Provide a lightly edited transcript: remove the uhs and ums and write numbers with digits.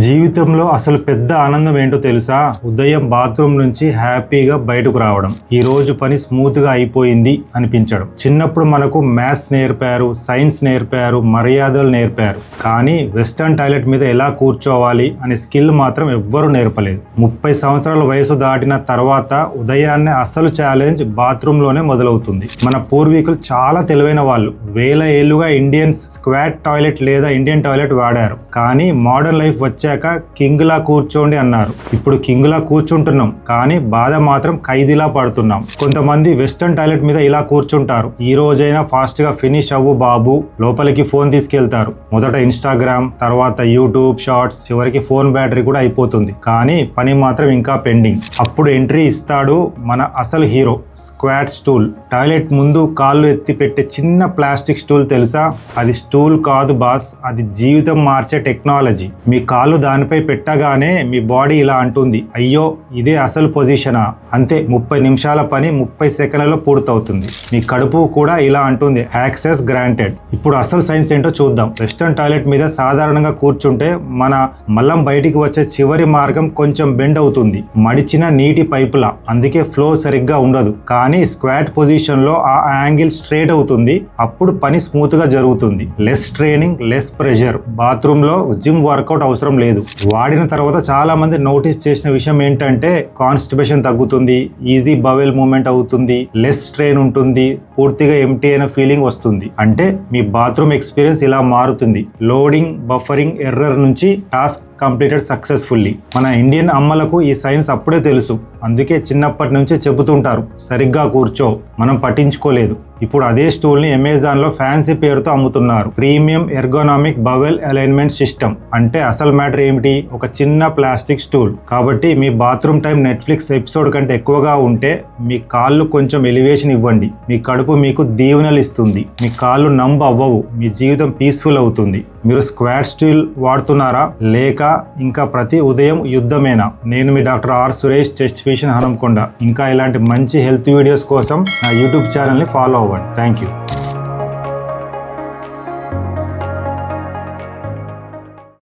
జీవితంలో అసలు పెద్ద ఆనందం ఏంటో తెలుసా? ఉదయం బాత్రూమ్ నుంచి హ్యాపీగా బయటకు రావడం, ఈ రోజు పని స్మూత్ గా అయిపోయింది అనిపించడం. చిన్నప్పుడు మనకు మ్యాథ్స్ నేర్పారు, సైన్స్ నేర్పారు, మర్యాదలు నేర్పారు, కానీ వెస్టర్న్ టాయిలెట్ మీద ఎలా కూర్చోవాలి అనే స్కిల్ మాత్రం ఎవ్వరూ నేర్పలేదు. 30 సంవత్సరాల వయసు దాటిన తర్వాత ఉదయాన్నే అసలు ఛాలెంజ్ బాత్రూమ్ లోనే మొదలవుతుంది. మన పూర్వీకులు చాలా తెలివైన వాళ్ళు. వేల ఏళ్లుగా ఇండియన్స్ స్క్వాట్ టాయిలెట్ లేదా ఇండియన్ టాయిలెట్ వాడారు, కానీ మోడర్న్ లైఫ్ వచ్చాక కింగ్ లా కూర్చోండి అన్నారు. ఇప్పుడు కింగ్ లా కూర్చుంటున్నాం, కానీ బాధ మాత్రం ఖైదీలా పడుతున్నాం. కొంతమంది వెస్టర్న్ టాయిలెట్ మీద ఇలా కూర్చుంటారు, ఈ రోజైనా ఫాస్ట్ గా ఫినిష్ అవ్వు బాబు, లోపలికి ఫోన్ తీసుకెళ్తారు. మొదట ఇన్స్టాగ్రామ్, తర్వాత యూట్యూబ్ షార్ట్స్, చివరికి ఫోన్ బ్యాటరీ కూడా అయిపోతుంది, కానీ పని మాత్రం ఇంకా పెండింగ్. అప్పుడు ఎంట్రీ ఇస్తాడు మన అసలు హీరో, స్క్వాట్ స్టూల్. టాయిలెట్ ముందు కాళ్ళు ఎత్తి పెట్టే చిన్న ప్లాస్టిక్ స్టూల్ తెలుసా? అది స్టూల్ కాదు బాస్, అది జీవితం మార్చే టెక్నాలజీ. మీ కాళ్ళు దానిపై పెట్టగానే మీ బాడీ ఇలా అంటుంది, అయ్యో ఇదే అసలు పొజిషనా? అంతే, 30 నిమిషాల పని 30 సెకండ్లలో పూర్తవుతుంది. మీ కడుపు కూడా ఇలా అంటుంది, యాక్సెస్ గ్రాంటెడ్. ఇప్పుడు అసలు సైన్స్ ఏంటో చూద్దాం. వెస్టర్న్ టాయిలెట్ మీద సాధారణంగా కూర్చుంటే మన మలం బయటికి వచ్చే చివరి మార్గం కొంచెం బెండ్ అవుతుంది, మడిచిన నీటి పైపులా. అందుకే ఫ్లో సరిగ్గా ఉండదు. కానీ స్క్వాట్ పొజిషన్ లో ఆ యాంగిల్ స్ట్రేట్ అవుతుంది, అప్పుడు పని స్మూత్ గా జరుగుతుంది. Less training, less pressure. Bathroom లో జిమ్ వర్కౌట్ అవసరం లేదు. వాడిన తర్వాత చాలా మంది నోటీస్ చేసిన విషయం ఏంటంటే కాన్స్టిపేషన్ తగ్గుతుంది, ఈజీ బవెల్ మూవ్మెంట్ అవుతుంది, లెస్ స్ట్రెయిన్ ఉంటుంది, పూర్తిగా ఎంటీ అయిన ఫీలింగ్ వస్తుంది. అంటే మీ బాత్రూమ్ ఎక్స్పీరియన్స్ ఇలా మారుతుంది. లోడింగ్, బఫరింగ్, ఎర్రర్ నుంచి టాస్క్ కంప్లీటెడ్ సక్సెస్ఫుల్లీ. మన ఇండియన్ అమ్మలకు ఈ సైన్స్ అప్పుడే తెలుసు, అందుకే చిన్నప్పటి నుంచి చెబుతుంటారు, సరిగ్గా కూర్చో. మనం పట్టించుకోలేదు. ఇప్పుడు అదే స్టూల్ ని అమెజాన్ లో ఫ్యాన్సీ పేరుతో అమ్ముతున్నారు, premium ergonomic bowel alignment system. అంటే అసలు మ్యాటర్ ఏమిటి? ఒక చిన్న ప్లాస్టిక్ స్టూల్. కాబట్టి మీ బాత్రూమ్ టైం నెట్ఫ్లిక్స్ ఎపిసోడ్ కంటే ఎక్కువగా ఉంటే మీ కాళ్ళు కొంచెం ఎలివేషన్ ఇవ్వండి, మీ కడుపు మీకు దీవెనలు ఇస్తుంది, మీ కాళ్ళు నంబ్ అవ్వవు, మీ జీవితం పీస్ఫుల్ అవుతుంది. మీరు స్క్వాట్ స్టూల్ వాడుతున్నారా, లేక ఇంకా ప్రతి ఉదయం యుద్ధమేనా? నేను మీ doctor R Suresh, chest physician, Hanamkonda. ఇంకా ఇలాంటి మంచి హెల్త్ వీడియోస్ కోసం నా యూట్యూబ్ ఛానల్ని ఫాలో అవ్వండి. Thank you.